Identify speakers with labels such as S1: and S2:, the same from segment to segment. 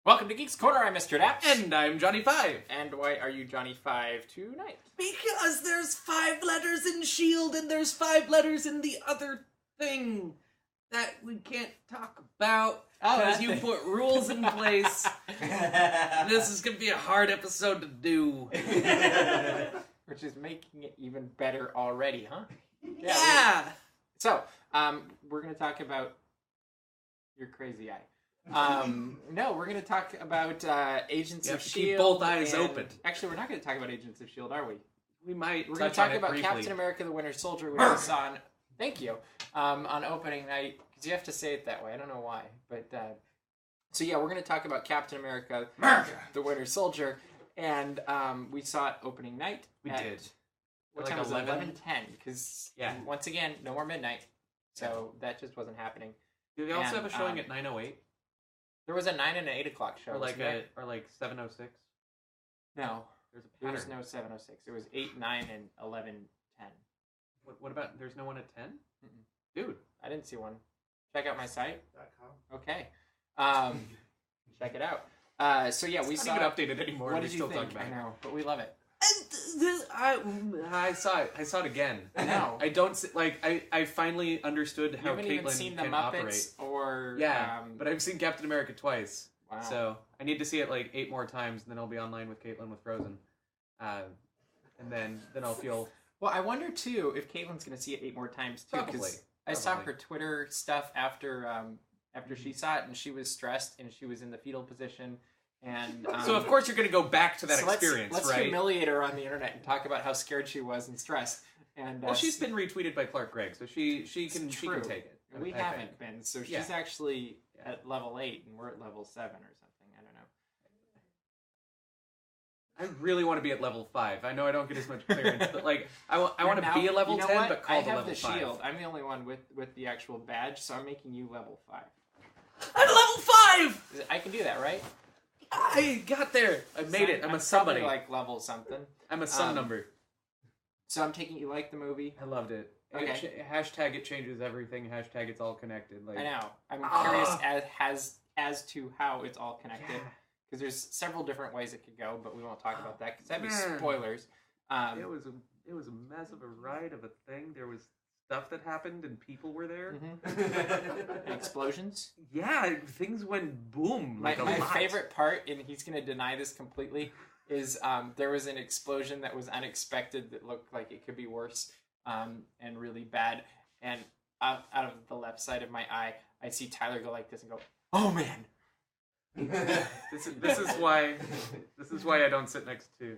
S1: Welcome to Geeks Corner. I'm Mr. DAPs.
S2: And I'm Johnny 5.
S1: And why are you Johnny 5 tonight?
S2: Because there's 5 letters in S.H.I.E.L.D. and there's 5 letters in the other thing that we can't talk about because you put rules in place. This is going to be a hard episode to do.
S1: Which is making it even better already, huh?
S2: Yeah.
S1: So, we're going to talk about your crazy eye. No, we're going to talk about Agents of S.H.I.E.L.D.
S2: Keep both eyes open.
S1: Actually, we're not going to talk about Agents of S.H.I.E.L.D., are we?
S2: We might.
S1: We're going to talk about Captain America the Winter Soldier, which we saw on, thank you, on opening night. Because you have to say it that way. I don't know why. But, so yeah, we're going to talk about Captain America the Winter Soldier. And we saw it opening night.
S2: We did.
S1: What time was it? 11:10. Because, once again, no more midnight. So that just wasn't happening.
S2: Do they also have a showing at 9:08?
S1: There was a 9 and an 8 o'clock show.
S2: Or like 7:06?
S1: No.
S2: There
S1: was no 7:06. It was 8, 9, and 11:10.
S2: What about, there's no one at 10? Dude.
S1: I didn't see one. Check out my site.
S3: .com.
S1: Okay. Check it out. So yeah, we saw
S2: it updated anymore.
S1: What did you think?
S2: Talking about
S1: I know, but we love it.
S2: I saw it. I saw it again.
S1: I know.
S2: I don't I finally understood how
S1: Caitlin
S2: even
S1: seen the
S2: can
S1: Muppets
S2: operate.
S1: Or
S2: but I've seen Captain America twice.
S1: Wow.
S2: So I need to see it like 8 more times, and then I'll be online with Caitlin with Frozen, and then I'll feel.
S1: Well, I wonder too if Caitlin's going to see it 8 more times too.
S2: Probably.
S1: I saw her Twitter stuff after she saw it, and she was stressed, and she was in the fetal position. And
S2: so of course you're going to go back to that experience,
S1: let's
S2: right?
S1: humiliate her on the internet and talk about how scared she was and stressed. And
S2: well, she's been retweeted by Clark Gregg, so she can take it.
S1: We haven't been, so she's actually at level 8, and we're at level 7 or something. I don't know.
S2: I really want to be at level 5. I know I don't get as much clearance, but like I want to be a level 10, but call the level 5. I have the shield.
S1: I'm the only one with the actual badge, so I'm making you level 5.
S2: I'm level 5.
S1: I can do that, right?
S2: I got there. I made it. I'm a somebody.
S1: Probably like level something.
S2: I'm a some number.
S1: So I'm taking you like the movie.
S2: I loved it.
S1: Okay.
S2: Hashtag it changes everything. Hashtag it's all connected. Like
S1: I know. I'm curious as to how it's all connected. Because there's several different ways it could go, but we won't talk about that because that'd be spoilers.
S2: It was a mess of a ride of a thing. There was stuff that happened and people were there.
S1: Mm-hmm. Explosions.
S2: Yeah, things went boom.
S1: My favorite part, and he's going to deny this completely, is there was an explosion that was unexpected that looked like it could be worse and really bad. And out of the left side of my eye, I see Tyler go like this and go, "Oh man."
S2: This is why I don't sit next to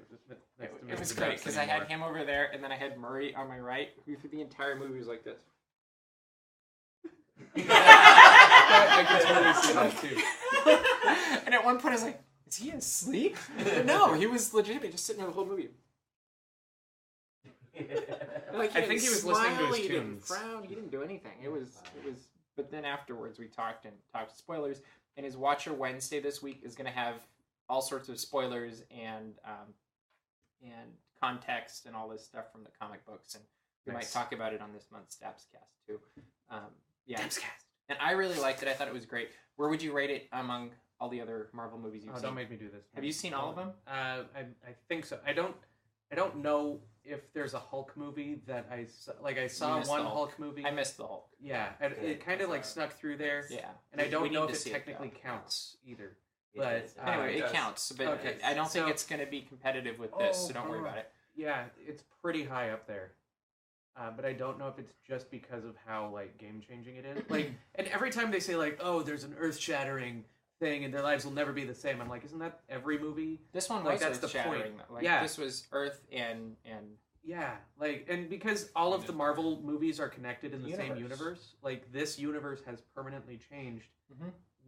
S1: It was great because I had him over there and then I had Murray on my right, who through the entire movie was like this.
S2: I can totally see that too.
S1: And at one point I was like, "Is he asleep?" But no, he was legitimately just sitting there the whole movie. Like,
S2: I think he was listening to his tunes.
S1: He didn't frown. He didn't do anything. It was. But then afterwards we talked spoilers. And his Watcher Wednesday this week is going to have all sorts of spoilers and context and all this stuff from the comic books, and we might talk about it on this month's DAPs cast too. DAPs cast. And I really liked it. I thought it was great. Where would you rate it among all the other Marvel movies you've seen?
S2: Don't make me do this.
S1: Have you seen all of them?
S2: I think so. I don't know if there's a Hulk movie that I saw one Hulk movie.
S1: I missed the Hulk.
S2: Yeah, it kind of like snuck through there.
S1: Yeah,
S2: and I don't know if it technically counts either. But
S1: anyway, it counts. But okay. I don't think it's going to be competitive with this, so don't worry about it.
S2: Yeah, it's pretty high up there. But I don't know if it's just because of how like game changing it is. Like, and every time they say like, "Oh, there's an earth shattering thing and their lives will never be the same," I'm like, isn't that every movie?
S1: This one was earth shattering. Like, this was Earth and
S2: yeah, like, and because all of the Marvel movies are connected in the same universe, like this universe has permanently changed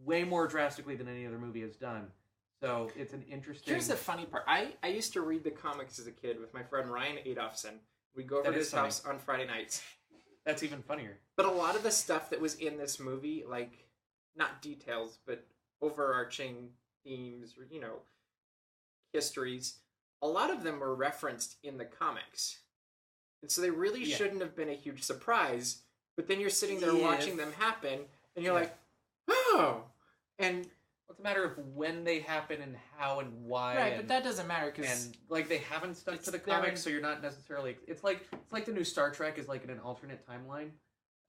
S2: way more drastically than any other movie has done. So it's an interesting.
S1: Here's the funny part. I used to read the comics as a kid with my friend Ryan Adolphson. We'd go over to his house on Friday nights.
S2: That's even funnier.
S1: But a lot of the stuff that was in this movie, like, not details, but overarching themes or, histories, a lot of them were referenced in the comics. And so they really shouldn't have been a huge surprise. But then you're sitting there watching them happen, and you're like, oh! And
S2: It's a matter of when they happen and how and why.
S1: Right, but that doesn't matter because
S2: and like they haven't stuck to the comics, so you're not necessarily. It's like the new Star Trek is like in an alternate timeline.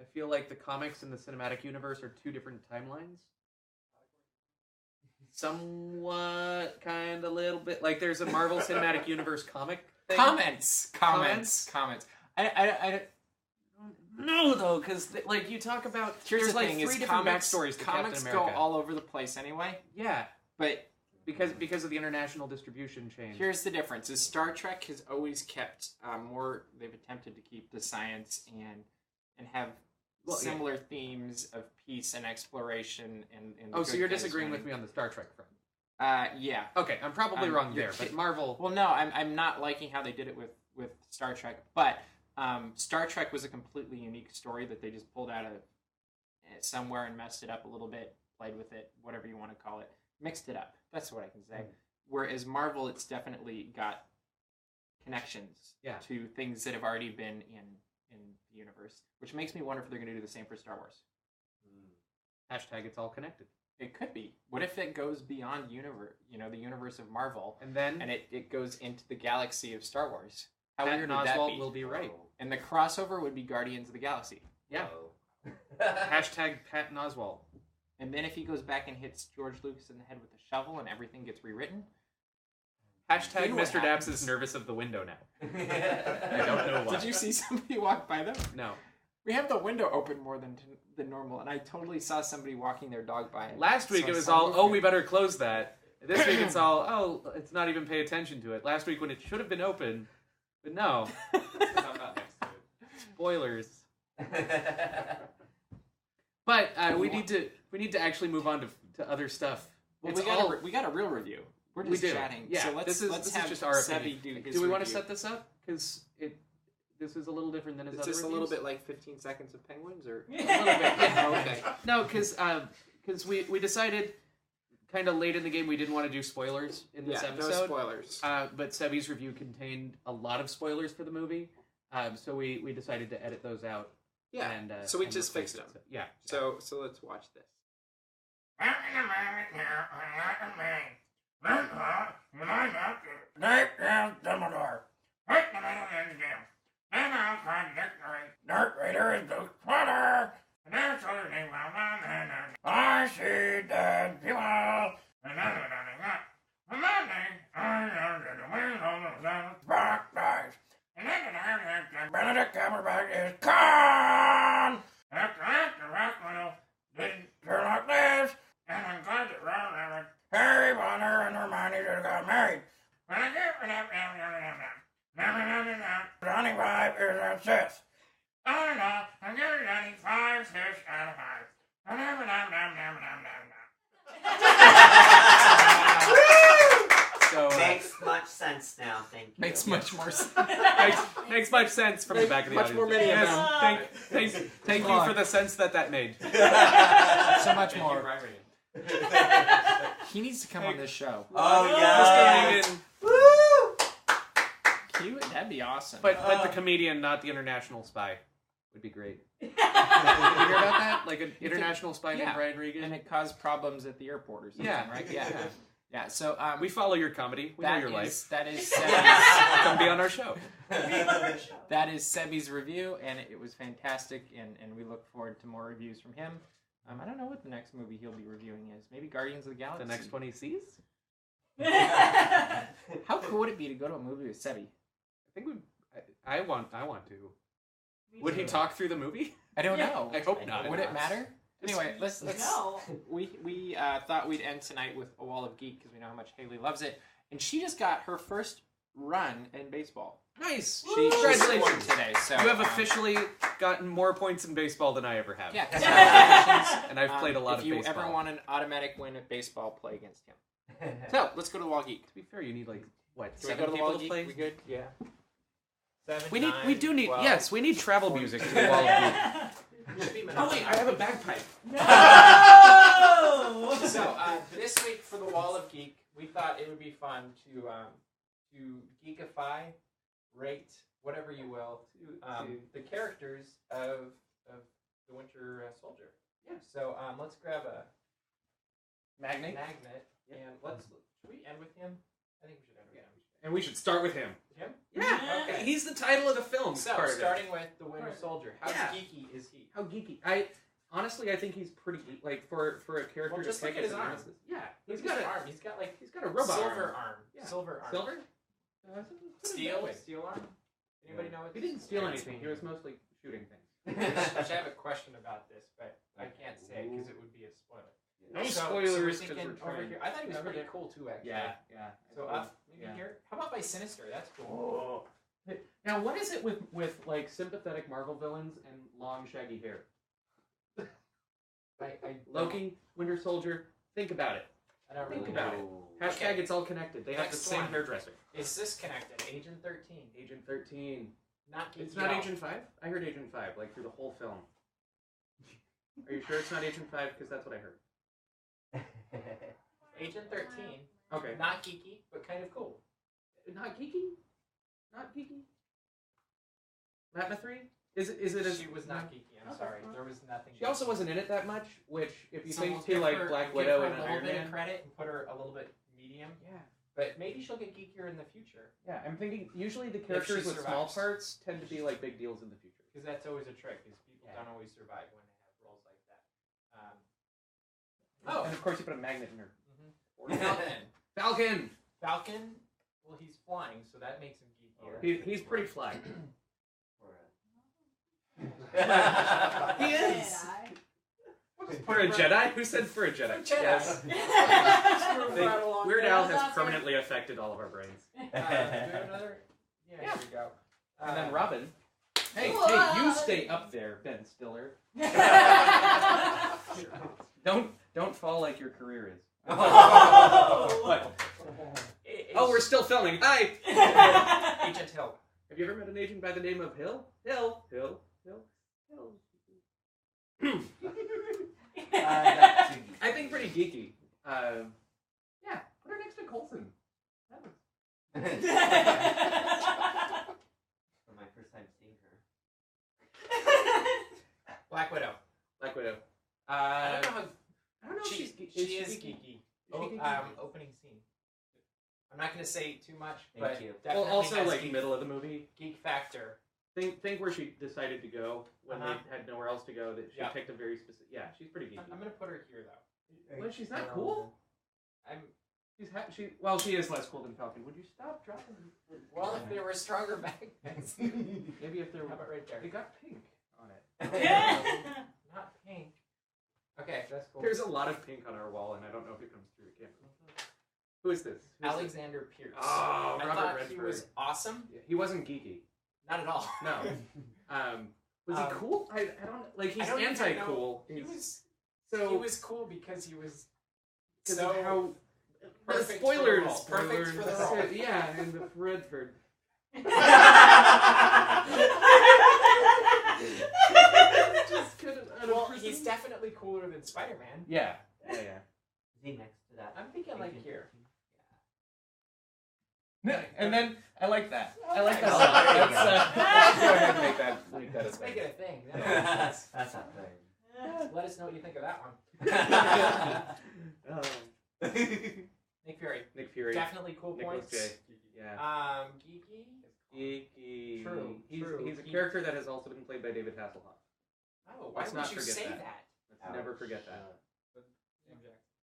S2: I feel like the comics and the cinematic universe are two different timelines. Somewhat, kind of, little bit. Like there's a Marvel Cinematic Universe comic thing.
S1: Comments. I
S2: No, though, because like you talk about,
S1: here's
S2: there's
S1: the
S2: like
S1: thing,
S2: 3
S1: is
S2: different
S1: comics,
S2: backstories to
S1: comics
S2: Captain
S1: go
S2: America.
S1: all over the place anyway.
S2: Yeah,
S1: but
S2: because of the international distribution change.
S1: Here's the difference: is Star Trek has always kept more. They've attempted to keep the science and have similar themes of peace and exploration and
S2: so you're disagreeing with me on the Star Trek front?
S1: Yeah.
S2: Okay, I'm probably wrong there, but Marvel.
S1: Well, no, I'm not liking how they did it with Star Trek, but Star Trek was a completely unique story that they just pulled out of somewhere and messed it up a little bit, played with it, whatever you want to call it, mixed it up. That's what I can say. Whereas Marvel, it's definitely got connections to things that have already been in the universe, which makes me wonder if they're going to do the same for Star Wars.
S2: Hashtag it's all connected.
S1: It could be. What if it goes beyond universe, the universe of Marvel,
S2: and
S1: it goes into the galaxy of Star Wars?
S2: How weird would that be? Will be right.
S1: And the crossover would be Guardians of the Galaxy.
S2: Yeah. Hashtag Patton Oswalt.
S1: And then if he goes back and hits George Lucas in the head with a shovel and everything gets rewritten.
S2: Hashtag Mr. Daps is nervous of the window now. I don't know why.
S1: Did you see somebody walk by them?
S2: No.
S1: We have the window open more than normal, and I totally saw somebody walking their dog by it.
S2: Last week it was all, we better close that. This week it's all, it's not even pay attention to it. Last week when it should have been open, but no.
S3: I'm not next to it.
S2: Spoilers. But we need to actually move on to other stuff.
S1: Well, we got a real review. We're just chatting.
S2: Yeah,
S1: so let's have
S2: just our
S1: Sebby do his
S2: Do we want to
S1: review.
S2: set this up? Because this is a little different than his other
S1: Is this
S2: reviews.
S1: a little bit like 15 Seconds of Penguins? Or
S2: a little bit, yeah. Okay. No, because we decided kind of late in the game we didn't want to do spoilers in this episode.
S1: No spoilers.
S2: But Sebby's review contained a lot of spoilers for the movie, so we decided to edit those out.
S1: Yeah.
S2: And,
S1: so we just fixed them.
S2: Yeah.
S1: So let's watch this.
S4: Dark Raider is the Potter. I see dead people. Black dice. Benedict Cumberbatch is gone. Didn't turn like this. And I'm glad that Harry Potter and Hermione just got married. Johnny 5 is a Sith. Oh no, I'm giving Johnny 5 6 out of 5.
S2: So,
S5: makes much sense now, thank you.
S1: Makes much more sense.
S2: makes much sense from the back of the audience.
S1: Much more many of them.
S2: Thank you for the sense that made.
S1: So much more. He needs to come on this show.
S5: Oh yeah.
S2: Mr. Reagan.
S1: That'd be awesome.
S2: But the comedian, not the international spy, would be great. You hear about that? Like an international spy named Brian Regan?
S1: And it caused problems at the airport or something, right? Yeah. So
S2: we follow your comedy. We know your life.
S1: That is Sebby's,
S2: come be on our show.
S1: That is Sebby's review, and it was fantastic, and we look forward to more reviews from him. I don't know what the next movie he'll be reviewing is. Maybe Guardians of the Galaxy.
S2: The next one he sees?
S1: How cool would it be to go to a movie with Sebby?
S2: I think I want to. Would he talk through the movie?
S1: I don't know.
S2: I hope not.
S1: Would it matter? Anyway, let's
S5: No.
S1: we thought we'd end tonight with a Wall of Geek because we know how much Haley loves it, and she just got her first run in baseball.
S2: Nice.
S1: She
S2: Congratulations
S1: scored today. So
S2: you have officially gotten more points in baseball than I ever have.
S1: Yeah, congratulations.
S2: And I've played a lot of baseball.
S1: If you ever want an automatic win at baseball, play against him. So let's go to the Wall Geek.
S2: To be fair, you need like what?
S1: Can we
S2: 7
S1: go to the
S2: people
S1: Wall
S2: to
S1: Geek?
S2: play?
S1: We good? Yeah.
S3: 7,
S2: We
S3: 9,
S2: need
S3: 12,
S2: yes, we need travel music to the Wall of Geek. Oh wait, I have a bagpipe.
S5: No!
S1: So this week for the Wall of Geek, we thought it would be fun to geekify, rate, whatever you will, the characters of the Winter Soldier. Yeah. So let's grab a
S2: Magnet.
S3: And should we end with him? I think we should end with him.
S2: And we should start with him.
S3: Him?
S2: Yeah.
S3: Okay.
S2: He's the title of the film.
S3: So,
S2: part of it.
S3: starting with the Winter Soldier, how
S2: Yeah.
S3: geeky is he?
S2: How geeky. Honestly, I think he's pretty geek. Like, for a character
S3: Well, just
S2: to
S3: look
S2: take
S3: at his
S2: an
S3: arm.
S2: analysis. Yeah.
S3: He's got an arm. He's got like
S2: He's got a robot
S3: silver arm.
S2: Yeah.
S3: Silver arm.
S2: Silver?
S3: Steel arm? Anybody know what
S2: He didn't steal anything. He was mostly shooting things.
S3: I have a question about this, but I can't say it because it would be a spoiler.
S2: No
S3: So
S2: spoilers.
S3: we're
S2: 'cause
S3: thinking
S2: we're
S3: over
S2: trying-
S3: here. I thought he was pretty cool too, actually.
S2: Yeah.
S3: So maybe here. How about by Sinister? That's cool.
S2: Now, what is it with like sympathetic Marvel villains and long shaggy hair? Loki, Winter Soldier. Think about it.
S3: I don't
S2: Think
S3: really
S2: about
S3: know.
S2: it. Hashtag it's all connected. They have the
S3: Next
S2: same
S3: one.
S2: hairdresser.
S3: Is this connected? Agent 13.
S2: Agent 13.
S3: Not geeky
S2: It's not
S3: at all.
S2: Agent 5? I heard Agent 5, like through the whole film. Are you sure it's not Agent 5? Because that's what I heard.
S3: Agent 13.
S2: Okay.
S3: Not geeky, but kind of cool.
S2: Not geeky? Not geeky? Latma 3? Is it a...
S3: She was not geeky. I'm sorry. There was nothing.
S2: She also wasn't in it that much, which, if you
S3: So
S2: think
S3: we'll
S2: to
S3: give
S2: like
S3: her-
S2: Black
S3: we'll
S2: Widow
S3: give her
S2: and
S3: a
S2: Iron
S3: little bit
S2: Man.
S3: of credit and put her a little bit medium.
S2: Yeah.
S3: But maybe she'll get geekier in the future.
S2: Yeah, I'm thinking usually the characters with small
S3: survives.
S2: parts tend to be like big deals in the future.
S3: Because that's always a trick, is people
S2: Yeah.
S3: don't always survive when they have roles like that.
S2: And of course you put a magnet in her.
S3: Falcon.
S2: Falcon!
S3: Falcon, well, he's flying, so that makes him geekier.
S2: He's pretty fly.
S3: He
S2: is! For a Jedi? Who said for a Jedi?
S3: Jedi.
S2: Yes.
S3: Yes.
S2: Weird Al has permanently affected all of our brains.
S3: Do we have another? Yeah, here we go.
S2: And then Robin. Hey, you stay up there, Ben Stiller. Don't fall like your career is. What? Oh, we're still filming. Hi!
S3: Agent Hill.
S2: Have you ever met an agent by the name of Hill? Hill. I think pretty geeky. Yeah, put her next to Coulson.
S5: For my first time seeing her.
S3: Black Widow. I don't know how
S2: if
S3: she
S2: she's
S3: is geeky. Opening scene. I'm not going to say too much, but
S5: Thank you.
S3: definitely
S2: Well, also
S3: has
S2: like
S3: geek,
S2: middle of the movie.
S3: geek factor.
S2: Think where she decided to go when
S3: Uh-huh.
S2: they had nowhere else to go. That she
S3: Yeah.
S2: picked a very specific. Yeah, she's pretty geeky.
S3: I'm going to put her here though.
S2: Well, she's not cool. She is less cool than Falcon. Would you stop dropping?
S3: Well, if there were stronger magnets.
S2: Maybe if there
S3: How
S2: were.
S3: about right there?
S2: They got pink on it.
S3: Not pink. Okay, that's cool.
S2: There's a lot of pink on our wall, and I don't know if it comes through the camera. Who is this?
S3: Alexander Pierce.
S2: Oh,
S3: I
S2: Robert
S3: thought
S2: Redford.
S3: he was awesome.
S2: Yeah, he wasn't geeky.
S3: Not at all.
S2: No. Was he cool? I don't like. He's
S3: I don't even
S2: anti-cool.
S3: know. He was
S2: So
S3: cool because he was
S2: because
S3: so
S2: of how.
S3: perfect
S2: Spoilers.
S3: for the role. Perfect for the role.
S2: Yeah, and the Redford. Just couldn't.
S3: Well, he's definitely cooler than Spider-Man.
S2: Yeah.
S5: Is he next to that?
S3: I'm thinking like here.
S2: And then I like that. I like that a
S3: Oh,
S2: lot.
S5: there you
S2: Let's
S5: go.
S2: go ahead and make that a
S3: Let's
S2: thing.
S3: make it a thing.
S5: That's not fair.
S3: Let us know what you think of that one. Nick Fury.
S2: Nick Fury.
S3: Definitely cool
S2: Nicholas
S3: points.
S2: J. Yeah.
S3: Geeky.
S2: Geeky.
S3: True,
S2: He's
S3: true.
S2: a character that has also been played by David Hasselhoff.
S3: Oh, why
S2: Let's
S3: would
S2: not
S3: you
S2: forget
S3: say
S2: that.
S3: that?
S2: Let's never forget that.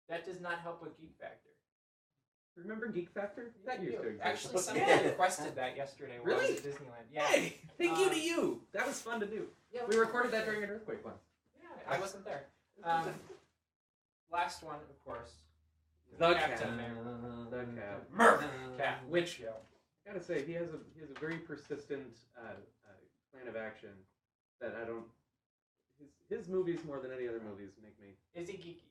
S3: That does not help with Geek Factor.
S2: Remember Geek Factor? That used to exist.
S3: Actually, somebody requested that yesterday when I was
S2: Really?
S3: at Disneyland. Yeah.
S2: Hey, thank you to you. That was fun to do.
S3: Yeah,
S2: We recorded that during an earthquake once.
S3: Yeah, I wasn't there. Last one, of course.
S2: The
S3: Captain
S2: Cap.
S3: America.
S2: The Cap.
S3: Murph. Cap.
S2: Which
S3: Yo.
S2: I gotta say, he has a very persistent plan of action that I don't. His movies more than any other movies make me.
S3: Is he geeky?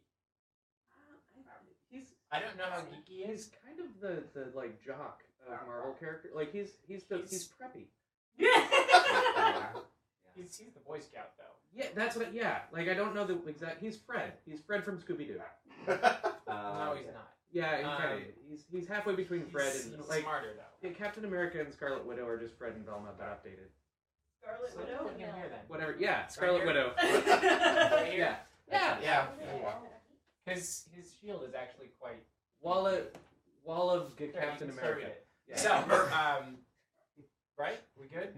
S2: He's
S3: I don't know how geeky he is.
S2: he's kind of the like jock of Marvel character. Like he's preppy.
S3: He's the Boy Scout though.
S2: Yeah, that's what. Yeah, like I don't know the exact. He's Fred. He's Fred from Scooby Doo.
S3: No, he's not.
S2: Yeah, he kinda, he's halfway between Fred
S3: He's
S2: and like
S3: smarter though.
S2: yeah, Captain America and Scarlet Widow are just Fred and Velma but updated.
S6: Scarlet
S3: So
S6: Widow?
S3: put him here then.
S2: Whatever. Yeah, Scarlet
S3: here?
S2: Widow.
S3: Right here.
S2: Yeah. Yeah.
S3: Yeah. His shield is actually quite
S2: Wall of Captain America.
S3: Yeah. So, right? We good?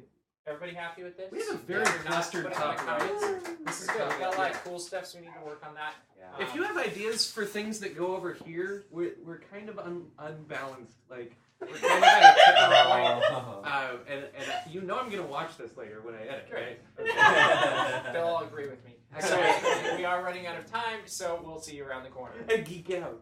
S3: Everybody happy with this?
S2: We have a very
S3: If you're not,
S2: clustered
S3: put it in the
S2: topic.
S3: comments. This is good. We got a lot of cool stuff, so we need to work on that.
S5: Yeah.
S2: If you have ideas for things that go over here, we're kind of unbalanced. Like we're kind of at a tipping point. And you know I'm gonna watch this later when I edit, right?
S3: They'll all agree with me. So we are running out of time, so we'll see you around the corner.
S2: And geek out.